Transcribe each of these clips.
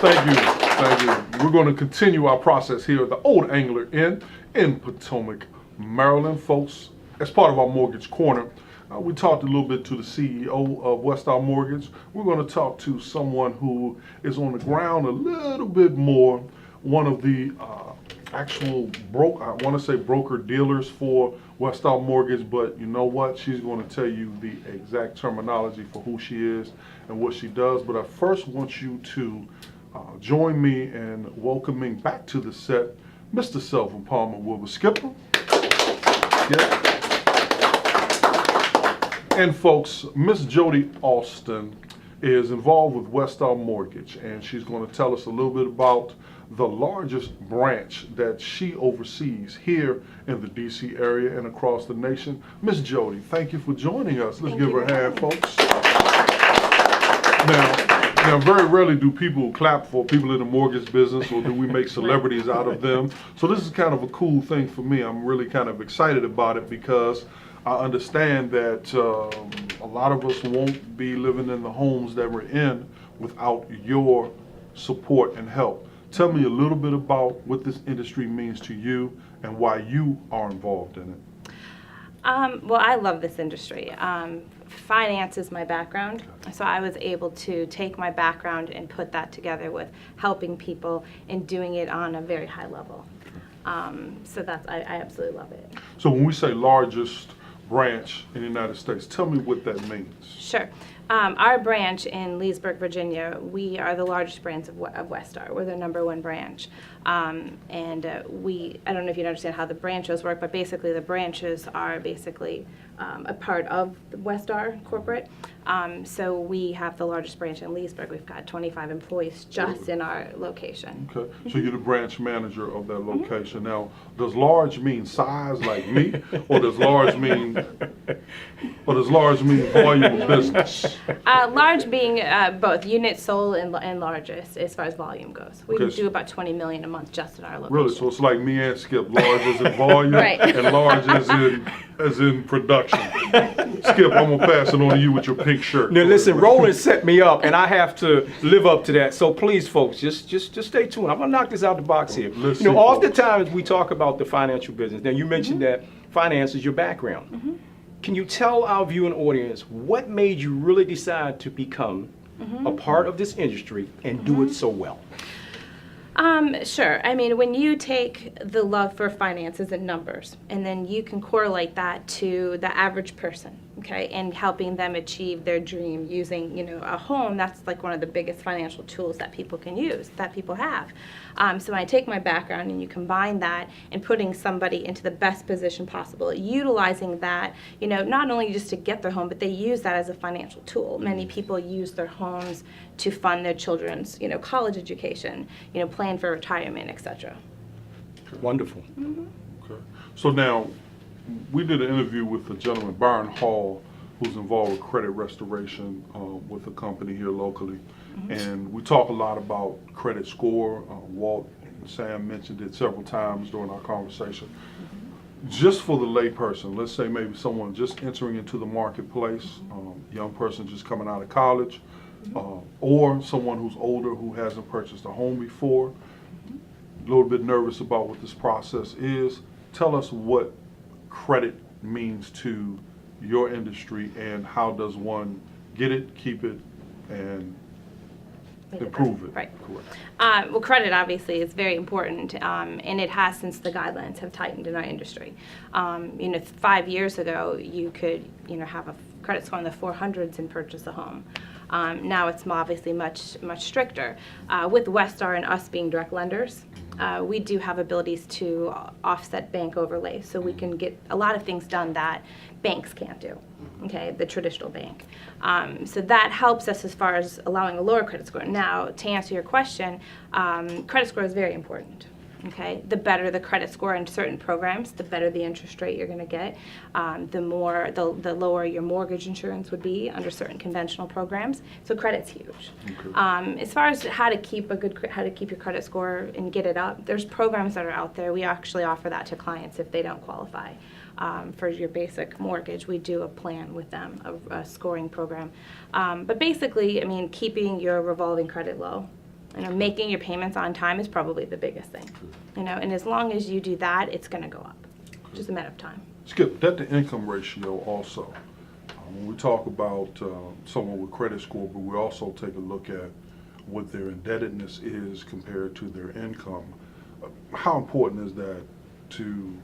Thank you, thank you. We're going to continue our process here at the Old Angler Inn in Potomac, Maryland, folks. As part of our Mortgage Corner, we talked a little bit to the CEO of Westar Mortgage. We're going to talk to someone who is on the ground a little bit more, one of the actual broker dealers for Westar Mortgage, but you know what? She's going to tell you the exact terminology for who she is and what she does. But I first want you to join me in welcoming back to the set Mr. Selvin Palmer Wilbur Skipper. Yeah. And folks, Miss Jody Austin is involved with Westar Mortgage, and she's going to tell us a little bit about the largest branch that she oversees here in the DC area and across the nation. Miss Jody, thank you for joining us. Let's give her a hand, folks. Now, very rarely do people clap for people in the mortgage business, or do we make celebrities out of them. So this is kind of a cool thing for me. I'm really kind of excited about it because I understand that a lot of us won't be living in the homes that we're in without your support and help. Tell me a little bit about what this industry means to you and why you are involved in it. Well, I love this industry. Finance is my background, so I was able to take my background and put that together with helping people and doing it on a very high level. So I absolutely love it. So when we say largest branch in the United States, tell me what that means. Sure. Our branch in Leesburg, Virginia, we are the largest branch of Westar. We're the #1 branch. I don't know if you understand how the branches work, but basically the branches are basically a part of the Westar corporate. So we have the largest branch in Leesburg. We've got 25 employees just in our location. Okay, so you're the branch manager of that location. Now, does large mean size like me, or does large mean volume of business? Large being both units sold and largest as far as volume goes. We do about 20 million a month just in our location. Really? So it's like me and Skip. Large is in volume, Right. and large is in production. Skip, I'm gonna pass it on to you with your pink shirt. Now listen, Roland set me up, and I have to live up to that. So please, folks, just stay tuned. I'm gonna knock this out the box here. Let's You know, see, oftentimes we talk about the financial business. Now you mentioned that finance is your background. Can you tell our viewing audience what made you really decide to become a part of this industry and do it so well? Sure. I mean, when you take the love for finances and numbers, and then you can correlate that to the average person, okay, and helping them achieve their dream using, a home, that's like one of the biggest financial tools that people can use, that people have. So when I take my background and you combine that and putting somebody into the best position possible, utilizing that, not only just to get their home, but they use that as a financial tool. Many people use their homes to fund their children's, college education, plan for retirement, etc. Wonderful. Okay. So now, we did an interview with a gentleman, Byron Hall, who's involved with credit restoration with a company here locally. And we talk a lot about credit score. Walt and Sam mentioned it several times during our conversation. Just for the layperson, let's say maybe someone just entering into the marketplace, young person just coming out of college, or someone who's older who hasn't purchased a home before, a little bit nervous about what this process is. Tell us what credit means to your industry, and how does one get it, keep it, and improve it. Right. Correct. Well, credit obviously is very important, and it has since the guidelines have tightened in our industry. 5 years ago, you could, have a credit score in the 400s and purchase a home. Now it's obviously much stricter. With Westar and us being direct lenders, we do have abilities to offset bank overlays, so we can get a lot of things done that banks can't do, okay, the traditional bank. So that helps us as far as allowing a lower credit score. Now, to answer your question, credit score is very important. Okay, the better the credit score in certain programs, the better the interest rate you're going to get. The lower your mortgage insurance would be under certain conventional programs. So credit's huge. Okay. As far as how to keep your credit score and get it up, there's programs that are out there. We actually offer that to clients if they don't qualify for your basic mortgage. We do a plan with them, a scoring program. But basically, I mean, keeping your revolving credit low. Making your payments on time is probably the biggest thing. And as long as you do that, it's going to go up. Just a matter of time. Skip, debt to income ratio also. When we talk about someone with credit score, but we also take a look at what their indebtedness is compared to their income. How important is that to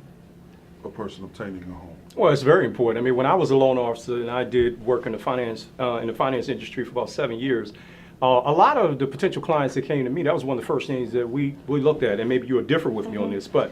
a person obtaining a home? Well, it's very important. I mean, when I was a loan officer and I did work in the finance industry for about 7 years, a lot of the potential clients that came to me, that was one of the first things that we looked at, and maybe you would differ with me on this, but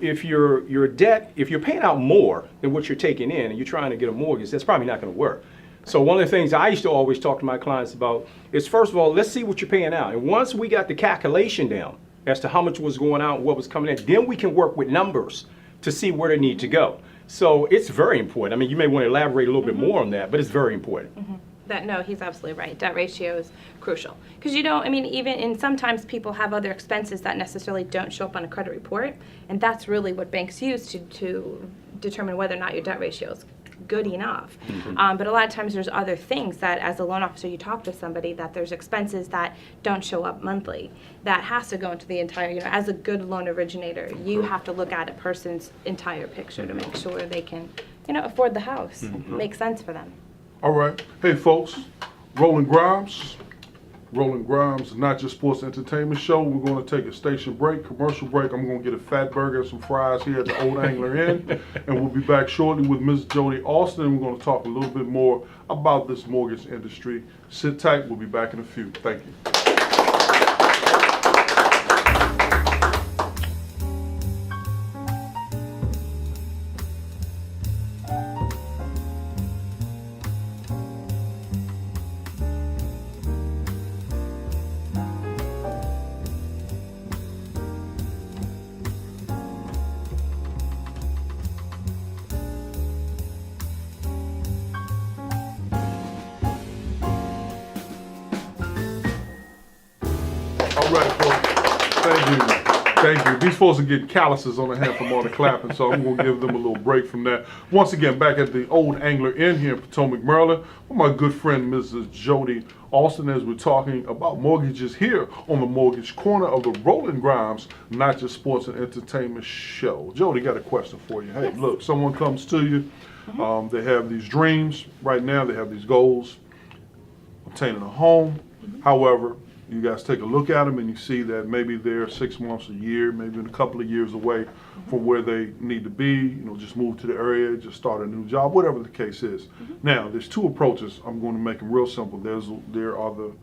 if your debt, if you're paying out more than what you're taking in and you're trying to get a mortgage, that's probably not going to work. So one of the things I used to always talk to my clients about is, first of all, let's see what you're paying out. And once we got the calculation down as to how much was going out and what was coming in, then we can work with numbers to see where they need to go. So it's very important. I mean, you may want to elaborate a little bit more on that, but it's very important. No, he's absolutely right. Debt ratio is crucial because sometimes people have other expenses that necessarily don't show up on a credit report, and that's really what banks use to determine whether or not your debt ratio is good enough. But a lot of times there's other things that, as a loan officer, you talk to somebody that there's expenses that don't show up monthly. That has to go into the entire. As a good loan originator, you have to look at a person's entire picture to make sure they can, afford the house. Make sense for them. All right. Hey, folks, Roland Grimes. Roland Grimes, Not Just Sports Entertainment Show. We're going to take a station break, commercial break. I'm going to get a fat burger and some fries here at the Old Angler Inn. And we'll be back shortly with Ms. Jody Austin. We're going to talk a little bit more about this mortgage industry. Sit tight. We'll be back in a few. Thank you. All right, folks. Thank you. Thank you. These folks are getting calluses on their hand from all the clapping, so I'm going to give them a little break from that. Once again, back at the Old Angler Inn here in Potomac, Maryland, with my good friend, Mrs. Jody Austin, as we're talking about mortgages here on the Mortgage Corner of the Roland Grimes, Not Just Sports and Entertainment Show. Jody, got a question for you. Hey, look, someone comes to you. They have these dreams. Right now, they have these goals, obtaining a home. However, you guys take a look at them and you see that maybe they're 6 months, a year, maybe a couple of years away from where they need to be, just move to the area, just start a new job, whatever the case is. Now, there's two approaches. I'm going to make them real simple. There are the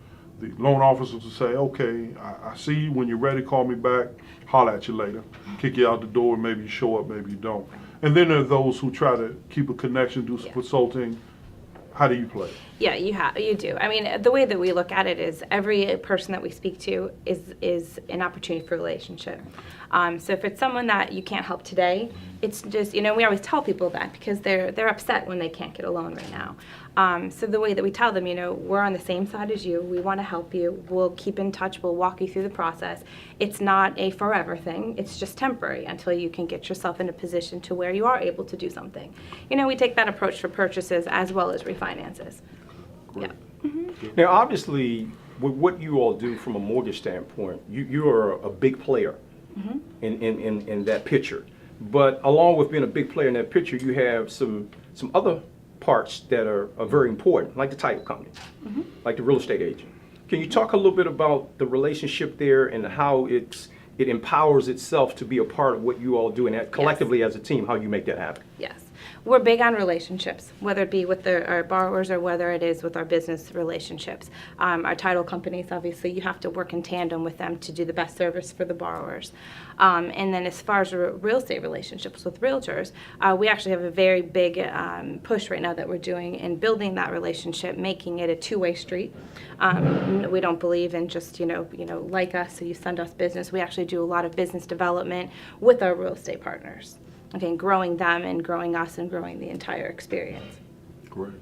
loan officers who say, okay, I see you. When you're ready, call me back, holler at you later, kick you out the door, maybe you show up, maybe you don't. And then there are those who try to keep a connection, do some consulting. How do you play? Yeah, you do. I mean, the way that we look at it is every person that we speak to is an opportunity for a relationship. So if it's someone that you can't help today, it's just, we always tell people that because they're upset when they can't get a loan right now. So the way that we tell them, we're on the same side as you. We want to help you. We'll keep in touch. We'll walk you through the process. It's not a forever thing. It's just temporary until you can get yourself in a position to where you are able to do something. We take that approach for purchases as well as refinances. Great. Yeah. Now, obviously, with what you all do from a mortgage standpoint, you are a big player in that picture. But along with being a big player in that picture, you have some other parts that are very important, like the title company, like the real estate agent. Can you talk a little bit about the relationship there and how it empowers itself to be a part of what you all do, and collectively as a team, how you make that happen? Yes. We're big on relationships, whether it be with our borrowers or whether it is with our business relationships. Our title companies, obviously, you have to work in tandem with them to do the best service for the borrowers. And then as far as real estate relationships with realtors, we actually have a very big push right now that we're doing in building that relationship, making it a two-way street. We don't believe in just, like us, so you send us business. We actually do a lot of business development with our real estate partners. Okay, growing them and growing us and growing the entire experience. Great.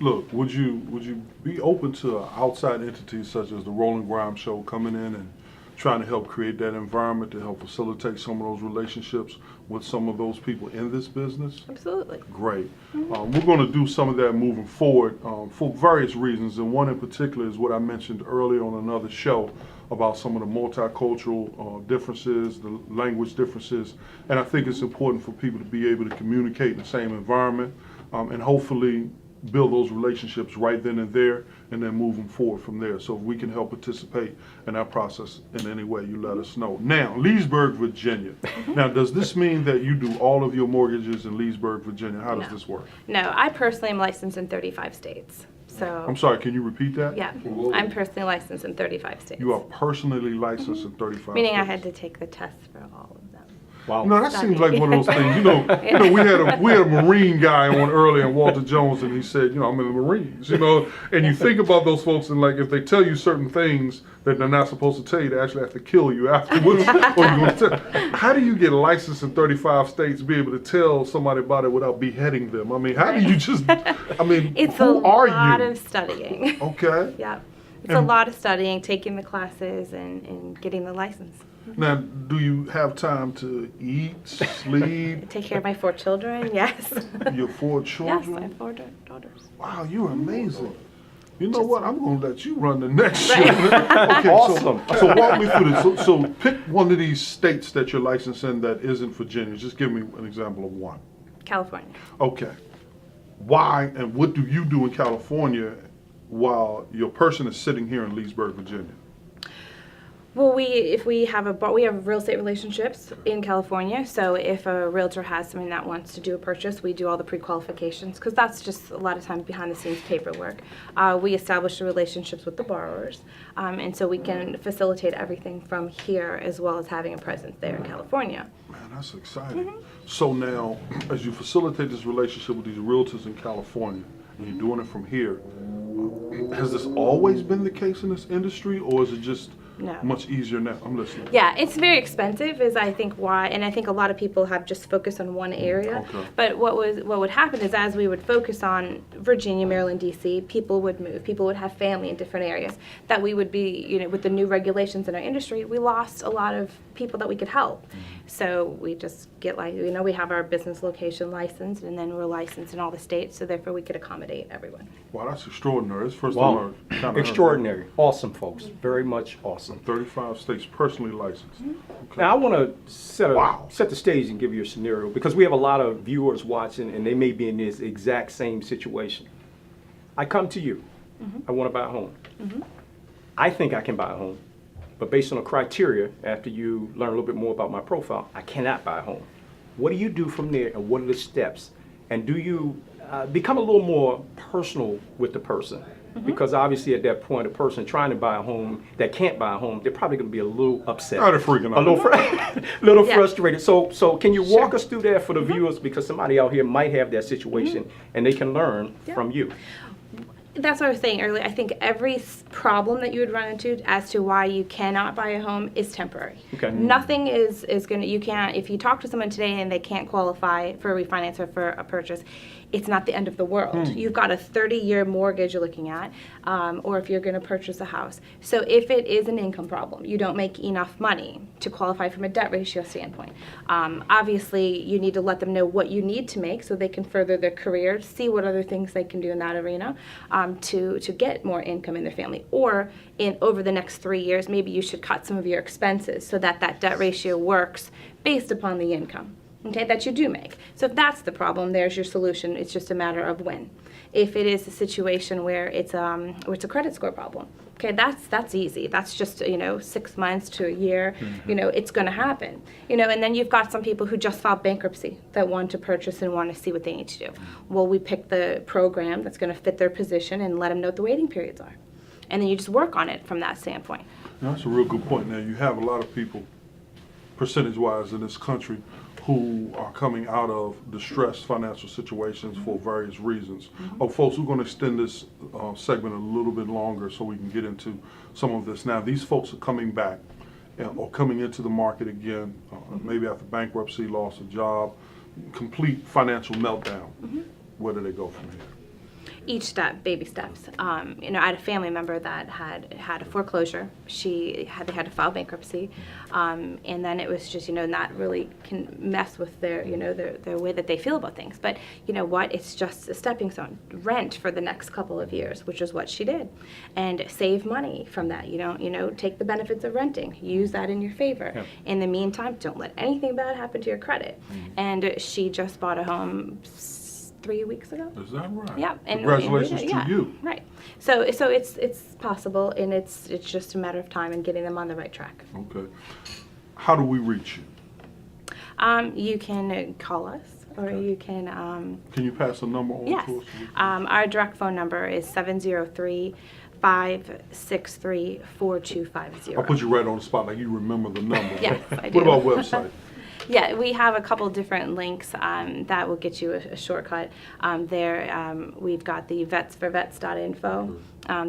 Look, would you be open to outside entities such as the Roland GRIMES show coming in and trying to help create that environment to help facilitate some of those relationships with some of those people in this business? Absolutely. Great. We're going to do some of that moving forward for various reasons, and one in particular is what I mentioned earlier on another show about some of the multicultural differences, the language differences, and I think it's important for people to be able to communicate in the same environment and hopefully build those relationships right then and there, and then moving forward from there. So if we can help participate in that process in any way, you let us know. Now, Leesburg, Virginia. Now, does this mean that you do all of your mortgages in Leesburg, Virginia? How does No. this work? No, I personally am licensed in 35 states. So, I'm sorry, can you repeat that? yeah, I'm personally licensed in 35 states. You are personally licensed in 35 Meaning I states. had to take the test for all of them. Wow. No, that seems like one of those things. We had a Marine guy on earlier, Walter Jones, and he said, I'm in the Marines, and you think about those folks, and like if they tell you certain things that they're not supposed to tell you, they actually have to kill you afterwards. How do you get licensed in 35 states, be able to tell somebody about it without beheading them? I mean, how do you just? It's who a are lot you? of studying. Okay. Yeah. It's a lot of studying, taking the classes, and getting the license. Now, do you have time to eat, sleep? Take care of my 4 children, yes. Your 4 children? Yes, I have 4 daughters. Wow, you're amazing. You know what? I'm going to let you run the next show. Right. Okay, Awesome. So walk me through this. So pick one of these states that you're licensed in that isn't Virginia. Just give me an example of one. California. Okay. Why and what do you do in California while your person is sitting here in Leesburg, Virginia? Well, we have real estate relationships in California. So if a realtor has someone that wants to do a purchase, we do all the pre-qualifications because that's just a lot of times behind the scenes paperwork. We establish the relationships with the borrowers, and so we can facilitate everything from here as well as having a presence there in California. Man, that's exciting. So now, as you facilitate this relationship with these realtors in California, and you're doing it from here, has this always been the case in this industry, or is it just No. much easier now? I'm listening. Yeah, it's very expensive is I think why, and I think a lot of people have just focused on one area. Okay. But what would happen is as we would focus on Virginia, Maryland, DC, people would move. People would have family in different areas. That we would be, with the new regulations in our industry, we lost a lot of people that we could help. So we just get we have our business location licensed, and then we're licensed in all the states, so therefore we could accommodate everyone. Wow, that's extraordinary. It's the first Wow. time I've kind of Extraordinary. Awesome, folks. Very much awesome. 35 states personally licensed. Okay. Now, I want to Wow. set the stage and give you a scenario because we have a lot of viewers watching and they may be in this exact same situation. I come to you. I want to buy a home. I think I can buy a home, but based on the criteria, after you learn a little bit more about my profile, I cannot buy a home. What do you do from there and what are the steps? And do you become a little more personal with the person? Because obviously at that point, a person trying to buy a home that can't buy a home, they're probably going to be a little upset. They're freaking out. A little Yeah. frustrated. So can you walk Sure. us through that for the viewers? Because somebody out here might have that situation and they can learn from you. That's what I was saying earlier. I think every problem that you would run into as to why you cannot buy a home is temporary. Okay. Nothing is going to, you can't, if you talk to someone today and they can't qualify for a refinance or for a purchase, it's not the end of the world. You've got a 30-year mortgage you're looking at, or if you're going to purchase a house. So if it is an income problem, you don't make enough money to qualify from a debt ratio standpoint. Obviously, you need to let them know what you need to make so they can further their career, see what other things they can do in that arena to get more income in their family. Or over the next 3 years, maybe you should cut some of your expenses so that that debt ratio works based upon the income. okay, that you do make. So if that's the problem, there's your solution. It's just a matter of when. If it is a situation where it's a credit score problem, okay, that's easy. That's just 6 months to a year. It's going to happen. And then you've got some people who just filed bankruptcy that want to purchase and want to see what they need to do. Well, we pick the program that's going to fit their position and let them know what the waiting periods are, and then you just work on it from that standpoint. Now, that's a real good point. Now, you have a lot of people, percentage-wise, in this country who are coming out of distressed financial situations for various reasons. Oh, folks, we're going to extend this segment a little bit longer so we can get into some of this. Now, these folks are coming back or coming into the market again, maybe after bankruptcy, loss of job, complete financial meltdown. Where do they go from here? Each step, baby steps. I had a family member that had a foreclosure. They had to file bankruptcy, and then it was just not really can mess with their their way that they feel about things. But you know what? It's just a stepping stone. Rent for the next couple of years, which is what she did, and save money from that. Take the benefits of renting, use that in your favor. Yeah. In the meantime, don't let anything bad happen to your credit. And she just bought a home 3 weeks ago. Is that right? Yeah. Congratulations to you. Right. So it's possible, and it's just a matter of time and getting them on the right track. Okay. How do we reach you? You can call us, or you can. Can you pass a number on Yes. to us? Our direct phone number is 703-563-4250. I'll put you right on the spot like you remember the number. Yes, I What do. about website? Yeah, we have a couple different links that will get you a shortcut. We've got the vetsforvets.info.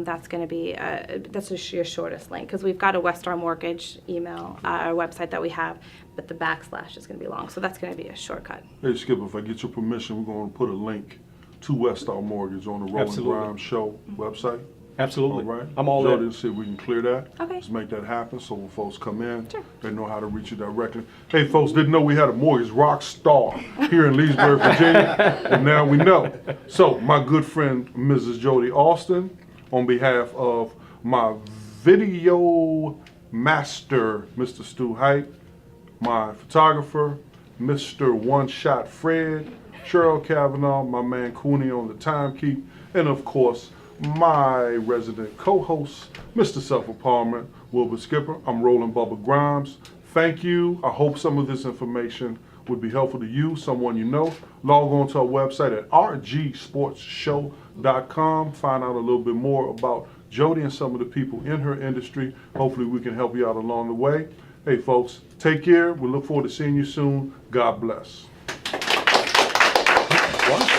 That's going to be that's just your shortest link, because we've got a Westar Mortgage email, our website that we have, but the backslash is going to be long, so that's going to be a shortcut. Hey, Skip, if I get your permission, we're going to put a link to Westar Mortgage on the Roland Absolutely. Grimes Show website. Absolutely. All right. I'm all Jody, in. let's see if we can clear that. Okay. Let's make that happen so when folks come in, Sure. they know how to reach you directly. Hey, folks, didn't know we had a mortgage rock star here in Leesburg, Virginia, and now we know. So, my good friend, Mrs. Jody Austin, on behalf of my video master, Mr. Stu Height, my photographer, Mr. One Shot Fred, Cheryl Kavanaugh, my man Cooney on the timekeep, and of course, my resident co-host, Mr. Self-Empowerment, Wilbur Skipper. I'm Roland Bubba Grimes. Thank you. I hope some of this information would be helpful to you, someone you know. Log on to our website at rgsportsshow.com. Find out a little bit more about Jody and some of the people in her industry. Hopefully we can help you out along the way. Hey folks, take care. We look forward to seeing you soon. God bless. Wonderful.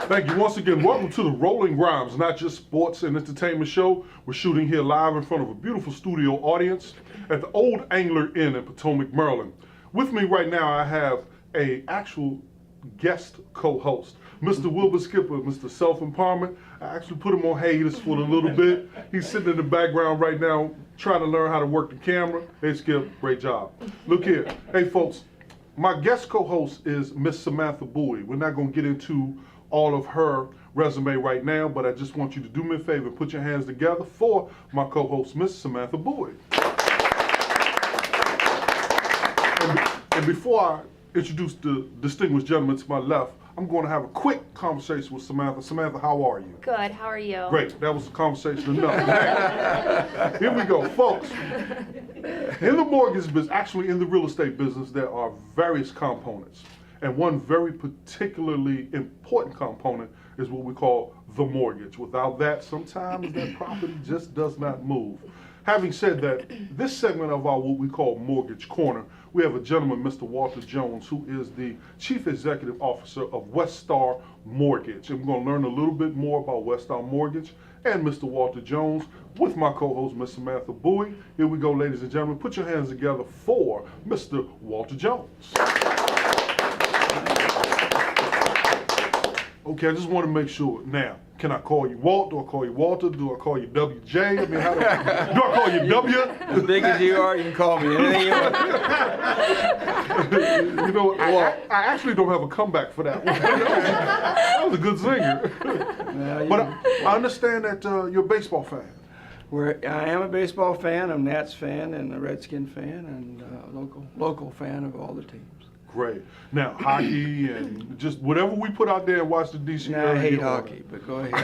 Thank you once again. Welcome to the Rolling Grimes, not just sports and entertainment show. We're shooting here live in front of a beautiful studio audience at the Old Angler Inn in Potomac, Maryland. With me right now, I have a actual guest co-host, Mr. Wilbur Skipper, Mr. Self-Empowerment. I actually put him on hiatus for a little bit. He's sitting in the background right now trying to learn how to work the camera. Hey, Skip, great job. Look here. Hey, folks, my guest co-host is Miss Samantha Bowie. We're not going to get into all of her resume right now, but I just want you to do me a favor, put your hands together for my co-host, Miss Samantha Bowie. And before I introduce the distinguished gentleman to my left, I'm going to have a quick conversation with Samantha. Samantha, how are you? Good. How are you? Great. That was a conversation enough. Here we go, folks. In the mortgage business, actually in the real estate business, there are various components. And one very particularly important component is what we call the mortgage. Without that, sometimes that property just does not move. having said that, this segment of our what we call Mortgage Corner, we have a gentleman, Mr. Walter Jones, who is the Chief Executive Officer of Westar Mortgage. And we're going to learn a little bit more about Westar Mortgage and Mr. Walter Jones with my co-host, Ms. Samantha Bowie. Here we go, ladies and gentlemen. Put your hands together for Mr. Walter Jones. Okay, I just want to make sure. Now, can I call you Walt? Do I call you Walter? Do I call you WJ? I mean, how do I call you W? As big as you are, you can call me anything you want. You know, I actually don't have a comeback for that one. That was a good singer. But I understand that you're a baseball fan. I am a baseball fan, I'm a Nats fan, and a Redskin fan, and local fan of all the teams. Great. Now, hockey and just whatever we put out there and watch the DC. Now, I hate hockey, but go ahead.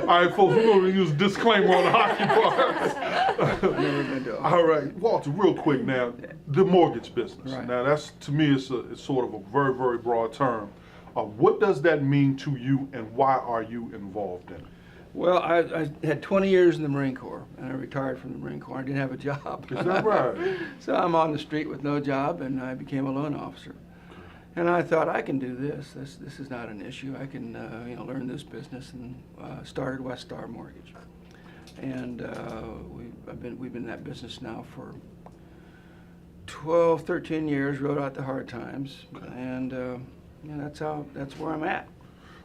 All right, folks, we're going to use a disclaimer on the hockey part. Never been to hockey. All right, Walter, real quick now, the mortgage business. Right. Now, that's, to me, it's sort of a very, very broad term. What does that mean to you, and why are you involved in it? Well, I had 20 years in the Marine Corps, and I retired from the Marine Corps. I didn't have a job. Is that right? So I'm on the street with no job, and I became a loan officer. And I thought, I can do this. This is not an issue. I can learn this business, and started Westar Mortgage. And we've been in that business now for 12, 13 years. Rode out the hard times, and that's where I'm at.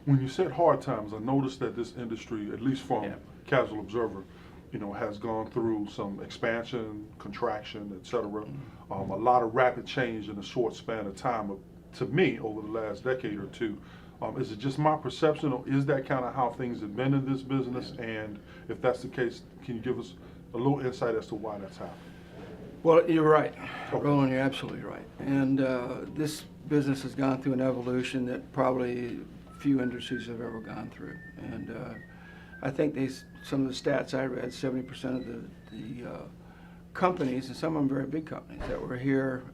When you said hard times, I noticed that this industry, at least from Casual Observer, has gone through some expansion, contraction, et cetera. A lot of rapid change in a short span of time. To me, over the last decade or two, is it just my perception, or is that kind of how things have been in this business? And if that's the case, can you give us a little insight as to why that's happening? Well, you're right, Roland. You're absolutely right. And this business has gone through an evolution that probably few industries have ever gone through. And I think some of the stats I read, 70% of the companies, and some of them very big companies, that were here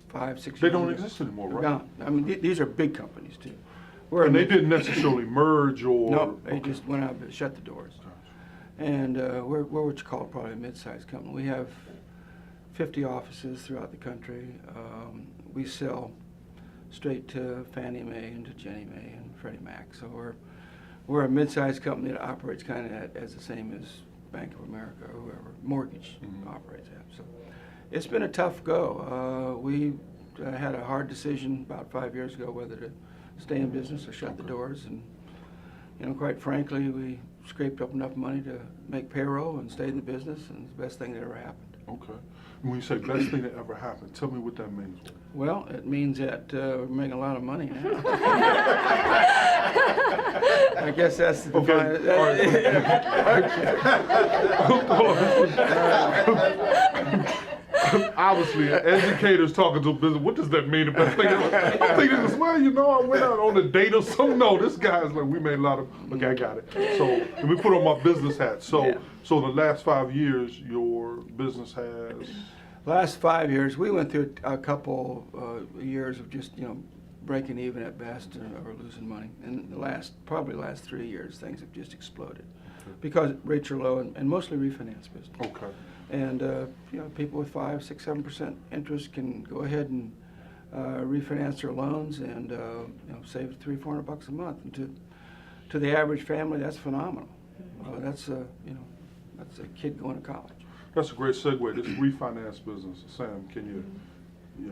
5, 6 years ago. They don't exist anymore, right? Gone. I mean, these are big companies too. And they didn't necessarily merge or... No, they just went out and shut the doors. And we're what you call probably a mid-sized company. We have 50 offices throughout the country. We sell straight to Fannie Mae and to Ginnie Mae and Freddie Mac. So we're a mid-sized company that operates kind of as the same as Bank of America or whoever mortgage operates at. So it's been a tough go. We had a hard decision about 5 years ago whether to stay in business or shut the doors. And quite frankly, we scraped up enough money to make payroll and stay in the business, and it's the best thing that ever happened. Okay. When you say best thing that ever happened, tell me what that means. Well, it means that we're making a lot of money now. I guess that's the Okay. Obviously, an educator's talking to a business. What does that mean? The best thing ever? I'm thinking, I went out on a date or something. No, this guy's like, we made a lot of. Okay, I got it. So let me put on my business hat. So the last 5 years, your business has. Last 5 years, we went through a couple years of just breaking even at best or losing money. And probably the last 3 years, things have just exploded because rates are low and mostly refinance business. Okay. And people with 5, 6, 7% interest can go ahead and refinance their loans and save $300-400 a month. And to the average family, that's phenomenal. That's a kid going to college. That's a great segue. This refinance business, Sam, can you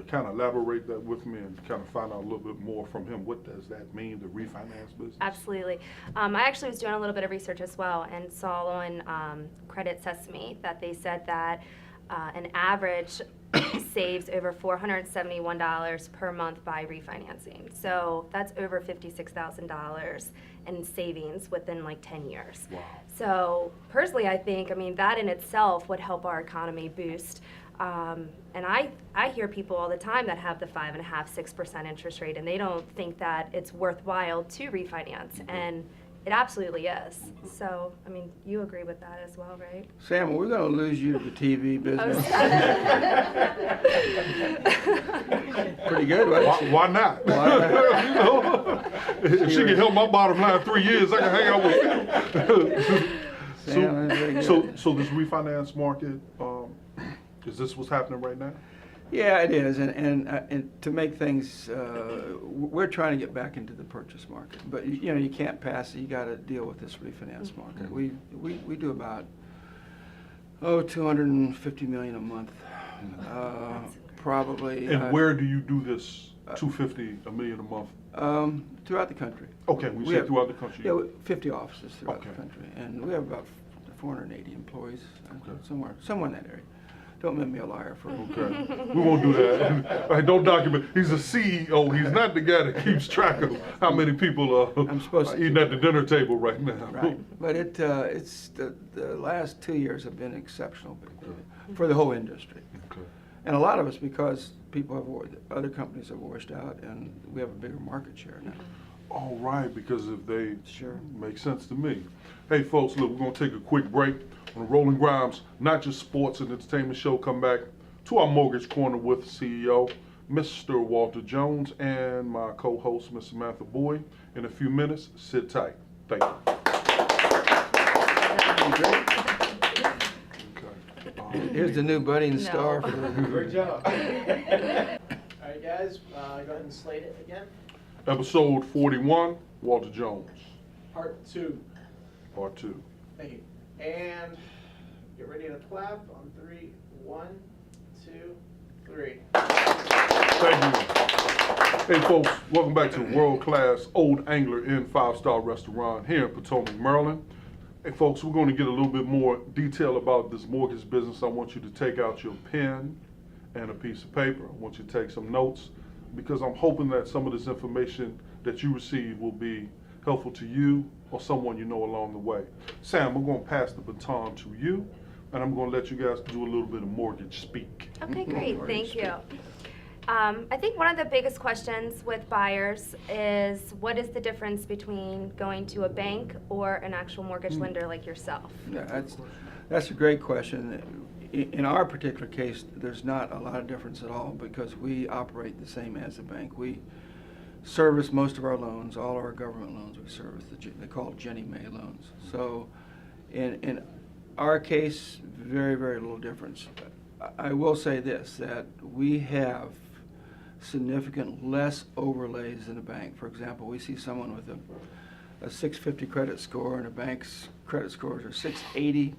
kind of elaborate that with me and kind of find out a little bit more from him? What does that mean, the refinance business? Absolutely. I actually was doing a little bit of research as well and saw on Credit Sesame that they said that an average saves over $471 per month by refinancing. So that's over $56,000 in savings within like 10 years. Wow. So personally, I think, that in itself would help our economy boost. And I hear people all the time that have the 5.5%, 6% interest rate, and they don't think that it's worthwhile to refinance. And it absolutely is. So, you agree with that as well, right? Sam, we're going to lose you to the TV business. Pretty good, wasn't she? Why not? If she can help my bottom line 3 years, I can hang out with her. Sam. That's very So, good. so this refinance market, is this what's happening right now? Yeah, it is, and to make things, we're trying to get back into the purchase market, but you know, you can't pass it. You got to deal with this refinance market. We do about 250 million a month, probably. And where do you do this 250 million a month? Throughout the country. Okay, we said throughout the country. Yeah, 50 offices throughout Okay. the country, and we have about 480 employees, Okay. somewhere in that area. Don't make me a liar for. Okay, we won't do that. All right, don't document. He's a CEO. He's not the guy that keeps track of how many people I'm supposed are to eating at the dinner table right now. Right, but it's the last 2 years have been exceptional for the whole industry, Okay. and a lot of it's because other companies have washed out, and we have a bigger market share now. All right, because if they Sure. makes sense to me. Hey, folks, look, we're gonna take a quick break on the Roland Grimes, not just sports and entertainment show. Come back to our Mortgage Corner with CEO, Mr. Walter Jones, and my co-host, Ms. Samantha Boyd. In a few minutes, sit tight. Thank you. Okay. Here's the new budding No. star. Great job. All right, guys, go ahead and slate it again. Episode 41, Walter Jones, Part 2. part 2. Thank you. And get ready to clap on 3. 1, 2, 3. Thank you. Hey folks, welcome back to world-class Old Angler Inn 5-star restaurant here in Potomac, Maryland. Hey folks, we're going to get a little bit more detail about this mortgage business. I want you to take out your pen and a piece of paper. I want you to take some notes because I'm hoping that some of this information that you receive will be helpful to you or someone you know along the way. Sam, we're going to pass the baton to you, and I'm going to let you guys do a little bit of mortgage speak. Okay, great, thank you. I think one of the biggest questions with buyers is what is the difference between going to a bank or an actual mortgage lender like yourself? Yeah, that's a great question. In our particular case, there's not a lot of difference at all because we operate the same as a bank. We service most of our loans, all our government loans we service. They're called Ginnie Mae loans. So in our case, very, very little difference. I will say this, that we have significant less overlays than a bank. For example, we see someone with a 650 credit score and a bank's credit scores are 680.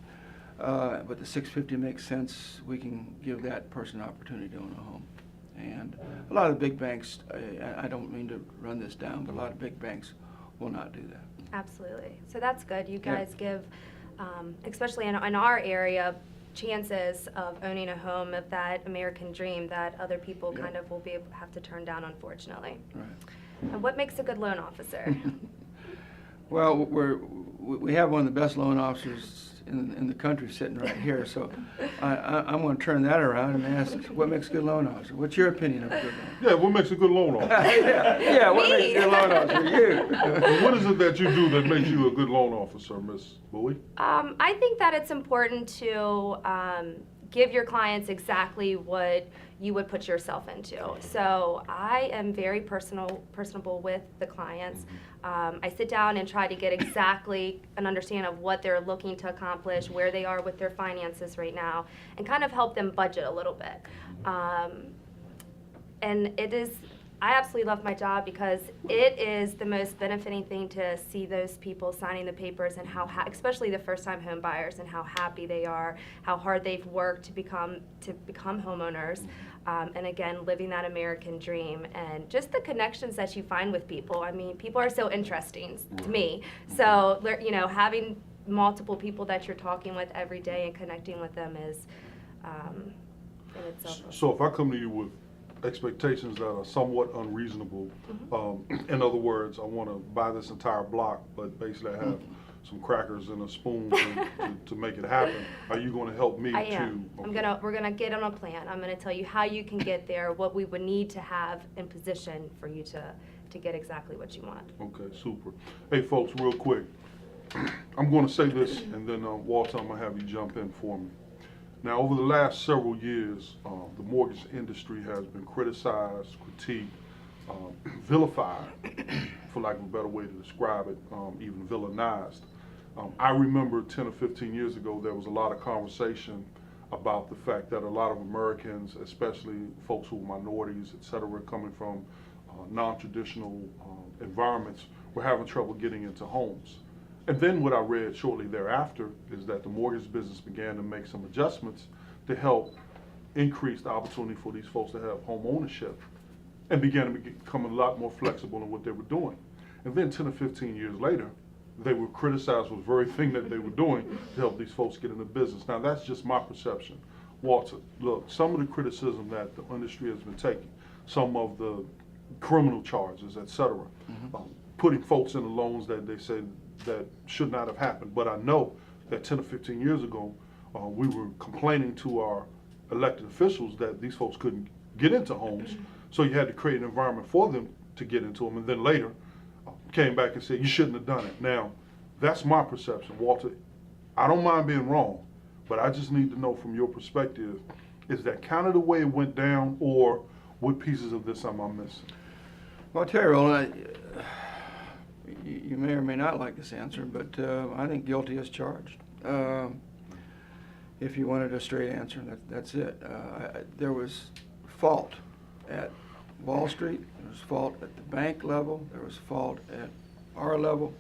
But the 650 makes sense. We can give that person an opportunity to own a home. And a lot of the big banks, I don't mean to run this down, but a lot of big banks will not do that. Absolutely. So that's good. You Yeah. guys give, especially in our area, chances of owning a home of that American dream that other people Yeah. kind of will have to turn down, unfortunately. Right. And what makes a good loan officer? Well, we have one of the best loan officers in the country sitting right here, so I'm going to turn that around and ask, what makes a good loan officer? What's your opinion of a good loan? Yeah, what makes a good loan officer? yeah, what makes a good loan officer? You. What is it that you do that makes you a good loan officer, Miss Bowie? I think that it's important to give your clients exactly what you would put yourself into. So I am very personable with the clients. I sit down and try to get exactly an understanding of what they're looking to accomplish, where they are with their finances right now, and kind of help them budget a little bit. And I absolutely love my job because it is the most benefiting thing to see those people signing the papers and how, especially the first-time home buyers, and how happy they are, how hard they've worked to become homeowners, and again, living that American dream, and just the connections that you find with people. I mean, people are so interesting to me. So, you know, having multiple people that you're talking with every day and connecting with them is in itself. So if I come to you with expectations that are somewhat unreasonable, in other words, I want to buy this entire block, but basically I have some crackers and a spoon to make it happen. Are you going to help me I am. Okay. We're gonna get on a plan. I'm gonna tell you how you can get there, what we would need to have in position for you to get exactly what you want. Okay, super. Hey folks, real quick, I'm going to say this and then Walter, I'm going to have you jump in for me. Now, over the last several years, the mortgage industry has been criticized, critiqued, vilified, for lack of a better way to describe it, even villainized. I remember 10 or 15 years ago, there was a lot of conversation about the fact that a lot of Americans, especially folks who were minorities, et cetera, coming from non-traditional environments, were having trouble getting into homes. And then what I read shortly thereafter is that the mortgage business began to make some adjustments to help increase the opportunity for these folks to have home ownership, and began to become a lot more flexible in what they were doing. And then 10 or 15 years later, they were criticized for the very thing that they were doing to help these folks get into business. Now, that's just my perception. Walter, look, some of the criticism that the industry has been taking, some of the criminal charges, et cetera, putting folks into loans that they said that should not have happened. But I know that 10 or 15 years ago, we were complaining to our elected officials that these folks couldn't get into homes, so you had to create an environment for them to get into them, and then later came back and said, you shouldn't have done it. Now, that's my perception, Walter. I don't mind being wrong, but I just need to know from your perspective, is that kind of the way it went down, or what pieces of this am I missing? Well, I'll tell you, Roland, you may or may not like this answer, but I think guilty as charged. If you wanted a straight answer, that's it. There was fault at Wall Street, there was fault at the bank level, there was fault at our level,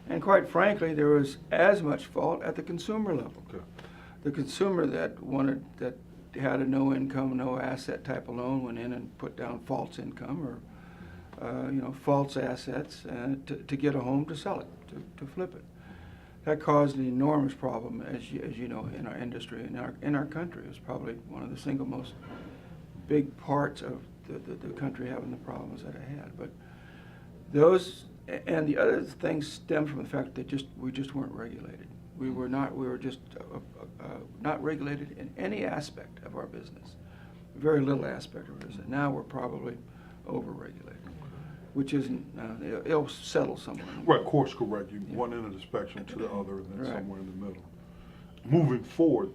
and quite frankly, there was as much fault at the consumer level. Okay. The consumer that had a no income, no asset type of loan went in and put down false income or false assets to get a home, to sell it, to flip it. That caused an enormous problem, as you know, in our industry, in our country. It was probably one of the single most big parts of the country having the problems that it had. But those and the other things stem from the fact that we just weren't regulated. We were just not regulated in any aspect of our business. Very little aspect of our business. Now we're probably over-regulated, which isn't, it'll settle somewhere. Right, course correct. You one end of the spectrum to the other, and then Right. somewhere in the middle. Moving forward,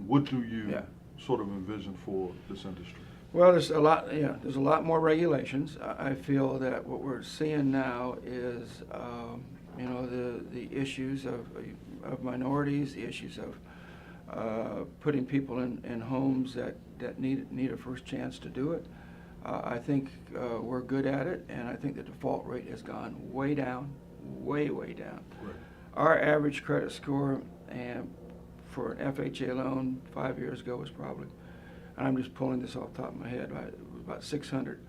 what do you Yeah. sort of envision for this industry? Well, there's a lot more regulations. I feel that what we're seeing now is, the issues of minorities, the issues of putting people in homes that need a first chance to do it. I think we're good at it, and I think the default rate has gone way down, way down. Right. Our average credit score for an FHA loan 5 years ago was probably, and I'm just pulling this off the top of my head, about 600.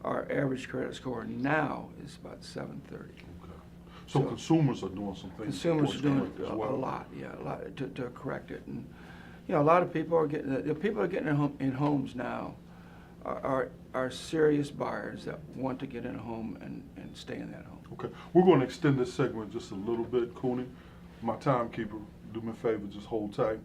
Our average credit score now is about 730. Okay. So consumers are doing some things. Consumers are doing as a well. lot to correct it, and a lot of people are getting in homes now are serious buyers that want to get in a home and stay in that home. Okay, we're going to extend this segment just a little bit, Cooney. My timekeeper, do me a favor, just hold tight.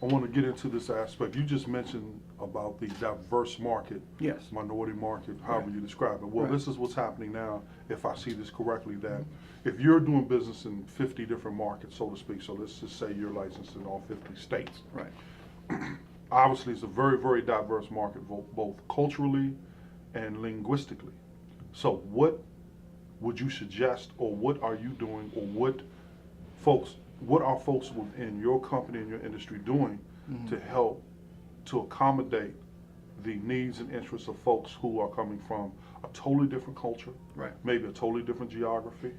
I want to get into this aspect. You just mentioned about the diverse market, Yes. minority market, however Right. you describe it. Well, Right. this is what's happening now, if I see this correctly, that if you're doing business in 50 different markets, so to speak, so let's just say you're licensed in all 50 states. Right. Obviously, it's a very, very diverse market, both culturally and linguistically. So what would you suggest, or what are you doing, or what are folks within your company and your industry doing to help to accommodate the needs and interests of folks who are coming from a totally different culture, Right. maybe a totally different geography,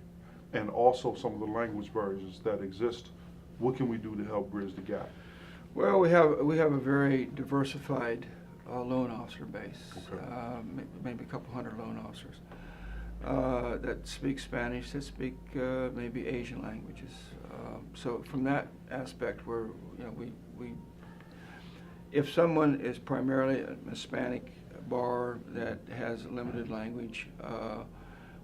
and also some of the language barriers that exist? What can we do to help bridge the gap? Well, we have a very diversified loan officer base. Okay. Maybe a couple hundred loan officers that speak Spanish, that speak maybe Asian languages. So from that aspect, if someone is primarily a Hispanic bar that has a limited language,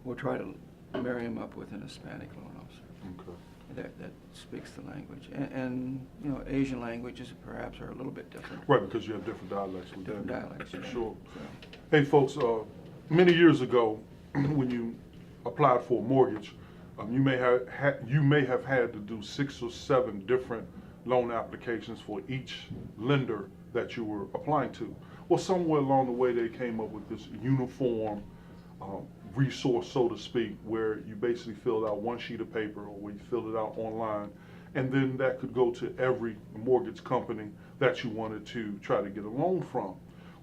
we'll try to marry them up with an Hispanic loan officer. Okay. That speaks the language, and Asian languages perhaps are a little bit different. Right, because you have different dialects within. Different dialects, For yeah. sure. So, Hey, folks, many years ago, when you applied for a mortgage, you may have had to do 6 or 7 different loan applications for each lender that you were applying to. Well, somewhere along the way, they came up with this uniform resource, so to speak, where you basically filled out one sheet of paper, or we filled it out online, and then that could go to every mortgage company that you wanted to try to get a loan from.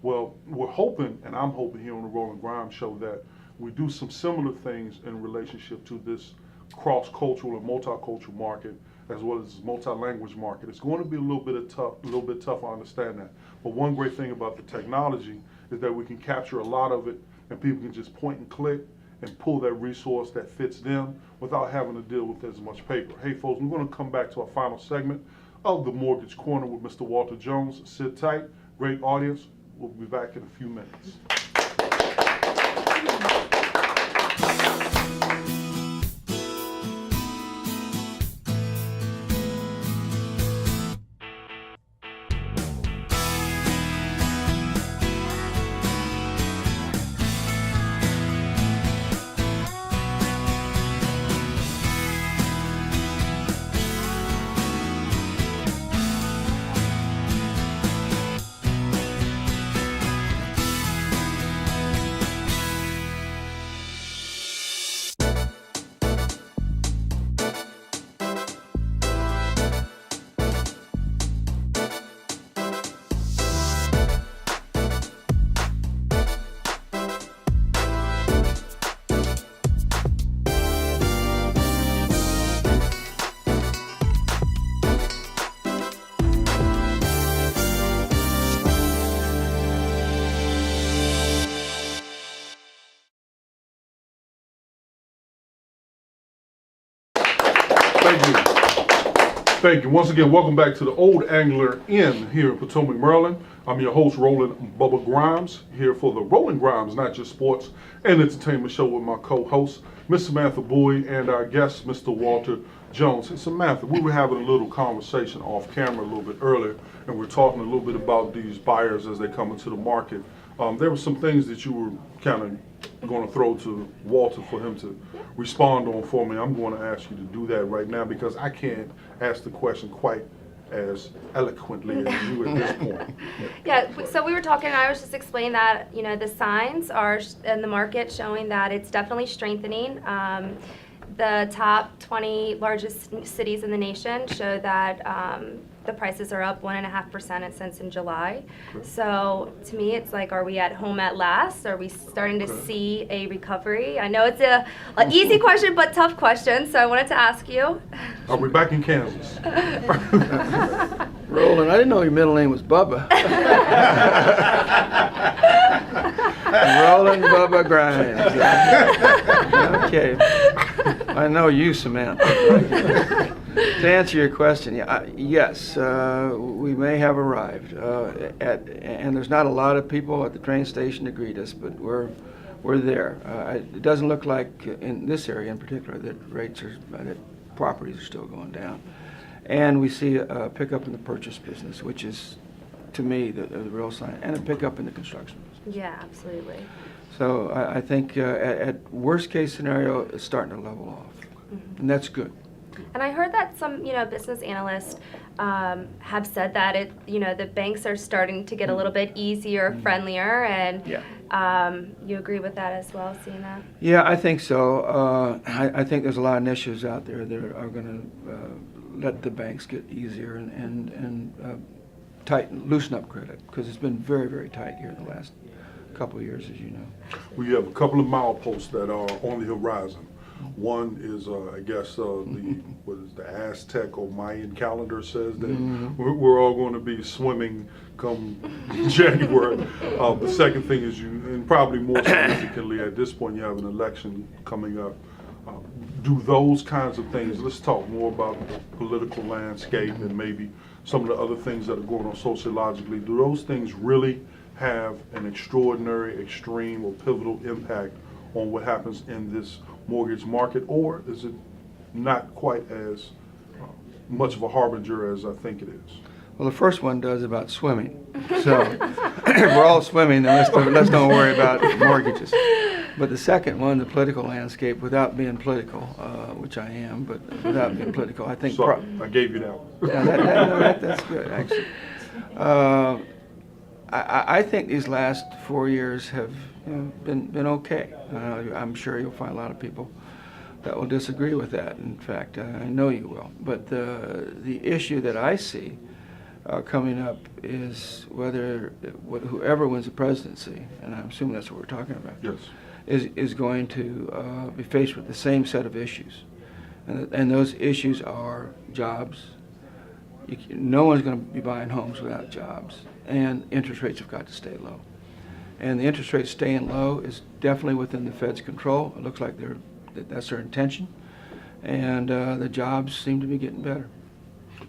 Well, we're hoping, and I'm hoping here on the Roland Grimes Show, that we do some similar things in relationship to this cross-cultural and multicultural market, as well as this multi-language market. It's going to be a little bit tough, I understand that. But one great thing about the technology is that we can capture a lot of it, and people can just point and click and pull that resource that fits them without having to deal with as much paper. Hey folks, we're going to come back to our final segment of the Mortgage Corner with Mr. Walter Jones. Sit tight, great audience. We'll be back in a few minutes. Thank you. Thank you. Once again, welcome back to the Old Angler Inn here in Potomac, Maryland. I'm your host, Roland Bubba Grimes, here for the Roland Grimes, Not Just Sports and Entertainment Show with my co-host, Miss Samantha Bowie, and our guest, Mr. Walter Jones. And Samantha, we were having a little conversation off camera a little bit earlier, and we're talking a little bit about these buyers as they come into the market. There were some things that you were kind of going to throw to Walter for him to respond on for me. I'm going to ask you to do that right now because I can't ask the question quite as eloquently as you at this point. Yeah, so we were talking, and I was just explaining that, you know, the signs are in the market showing that it's definitely strengthening. The top 20 largest cities in the nation show that the prices are up 1.5% since in July. So to me, it's like, are we at home at last? Are we starting to see a recovery? I know it's an easy question, but tough question. So I wanted to ask you. Are we back in Kansas? Roland, I didn't know your middle name was Bubba. Roland Bubba Grimes. Okay. I know you, Samantha. To answer your question, yes, we may have arrived. And there's not a lot of people at the train station to greet us, but we're there. It doesn't look like in this area in particular that that properties are still going down. And we see a pickup in the purchase business, which is, to me, the real sign, and a pickup in the construction business. Yeah, absolutely. So I think at worst case scenario, it's starting to level off, and that's good. And I heard that some, business analysts have said that the banks are starting to get a little bit easier, friendlier, and you agree with that as well, seeing that? Yeah, I think so. I think there's a lot of initiatives out there that are going to let the banks get easier and loosen up credit, because it's been very, very tight here in the last couple of years, as you know. We have a couple of mileposts that are on the horizon. One is, I guess, the Aztec or Mayan calendar says that we're all going to be swimming come January. The second thing is and probably more significantly at this point, you have an election coming up. Do those kinds of things, let's talk more about the political landscape and maybe some of the other things that are going on sociologically. Do those things really have an extraordinary, extreme, or pivotal impact on what happens in this mortgage market, or is it not quite as much of a harbinger as I think it is? Well, the first one does about swimming. So if we're all swimming, then let's don't worry about mortgages. But the second one, the political landscape, without being political, which I am, but without being political, I think... Sorry, I gave you that one. Yeah, that's good, actually. I think these last 4 years have been okay. I'm sure you'll find a lot of people that will disagree with that. In fact, I know you will. But the issue that I see coming up is whether whoever wins the presidency, and I'm assuming that's what we're talking about, Yes. is going to be faced with the same set of issues. And those issues are jobs. No one's going to be buying homes without jobs. And interest rates have got to stay low. And the interest rates staying low is definitely within the Fed's control. It looks like that's their intention. And the jobs seem to be getting better.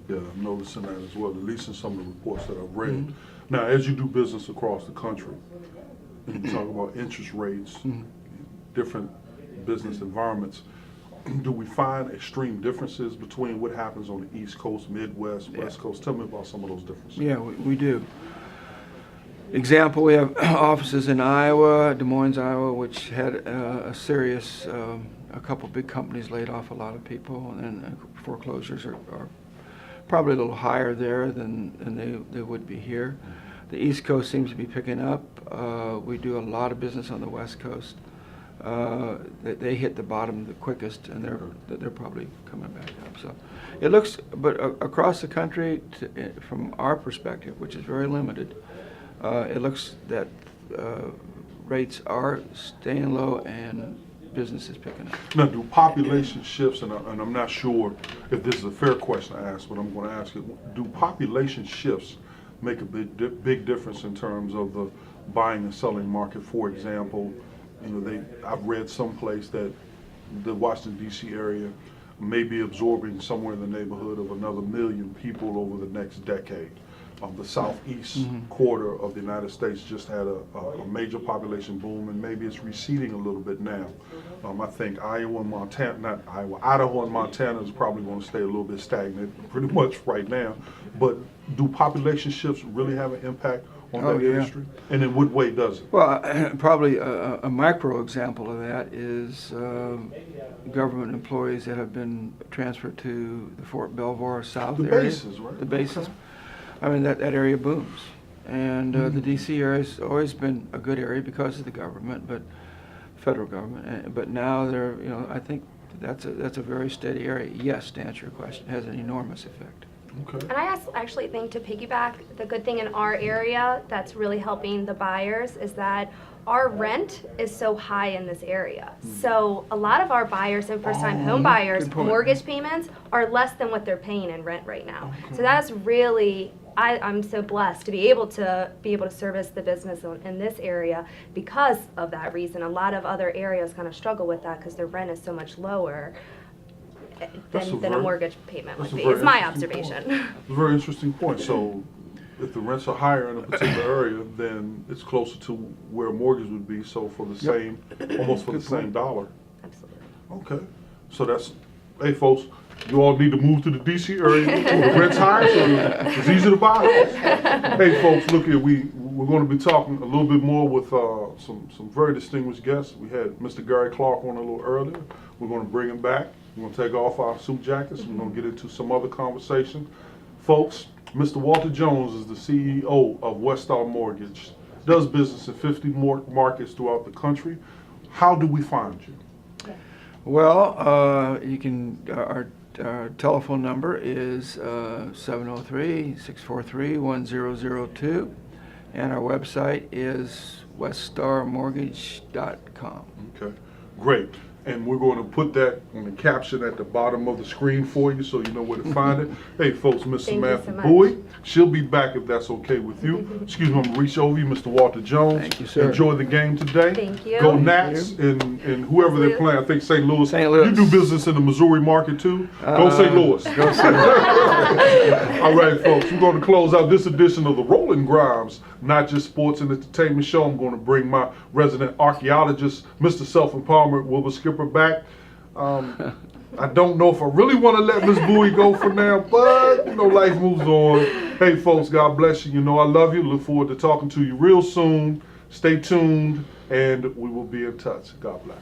Yeah, I'm noticing that as well, at least in some of the reports that I've read. Now, as you do business across the country, and you talk about interest rates, different business environments, do we find extreme differences between what happens on the East Coast, Midwest, West Coast? Tell me about some of those differences. Yeah, we do. Example, we have offices in Iowa, Des Moines, Iowa, which had a serious, a couple big companies laid off a lot of people, and foreclosures are probably a little higher there than they would be here. The East Coast seems to be picking up. We do a lot of business on the West Coast. They hit the bottom the quickest, and they're probably coming back up. So it looks, but across the country, from our perspective, which is very limited, it looks that rates are staying low and business is picking up. Now, do population shifts, and I'm not sure if this is a fair question to ask, but I'm going to ask it, do population shifts make a big difference in terms of the buying and selling market? For example, I've read someplace that the Washington, D.C. area may be absorbing somewhere in the neighborhood of another 1 million people over the next decade. The southeast quarter of the United States just had a major population boom, and maybe it's receding a little bit now. I think Idaho and Montana is probably going to stay a little bit stagnant pretty much right now. But do population shifts really have an impact on that industry? And in what way does it? Well, probably a micro example of that is government employees that have been transferred to the Fort Belvoir South The area. bases, right? The bases. I mean, that area booms. And the D.C. area has always been a good area because of the government, but federal government. But now I think that's a very steady area. Yes, to answer your question, it has an enormous effect. Okay. And I actually think, to piggyback, the good thing in our area that's really helping the buyers is that our rent is so high in this area. So a lot of our buyers and first-time home buyers' good point. mortgage payments are less than what they're paying in rent right now. So that's really, I'm so blessed to be able to service the business in this area because of that reason. A lot of other areas kind of struggle with that because their rent is so much lower than a mortgage payment would be. It's my observation. It's a very interesting point. So if the rents are higher in a particular area, then it's closer to where a mortgage would be. So for the same, almost for the same dollar. Absolutely. Okay. So that's, hey folks, you all need to move to the DC area where the rent's higher, so it's easy to buy. Hey folks, look here, we're going to be talking a little bit more with some very distinguished guests. We had Mr. Gary Clark on a little earlier. We're going to bring him back. We're going to take off our suit jackets. We're going to get into some other conversation. Folks, Mr. Walter Jones is the CEO of Westar Mortgage. Does business in 50 more markets throughout the country. How do we find you? Well, you can, our telephone number is 703-643-1002, and our website is westarmortgage.com. Okay, great. And we're going to put that on the caption at the bottom of the screen for you so you know where to find it. Hey folks, Mr. Thank you Matthew so much. Bowie. She'll be back if that's okay with you. Excuse me, I'm going to reach over you, Mr. Walter Jones. Thank you, sir. Enjoy the game today. Thank you. Go Nats and whoever they're playing. I think St. Louis. St. Louis. You do business in the Missouri market too? Go St. Louis. Go St. Louis. All right, folks, we're going to close out this edition of the Roland GRIMES, Not Just Sports and Entertainment Show. I'm going to bring my resident archaeologist, Mr. Self-Empowerment Wilbur Skipper, back. I don't know if I really want to let Ms. Bowie go for now, but life moves on. Hey folks, God bless you. I love you. Look forward to talking to you real soon. Stay tuned, and we will be in touch. God bless.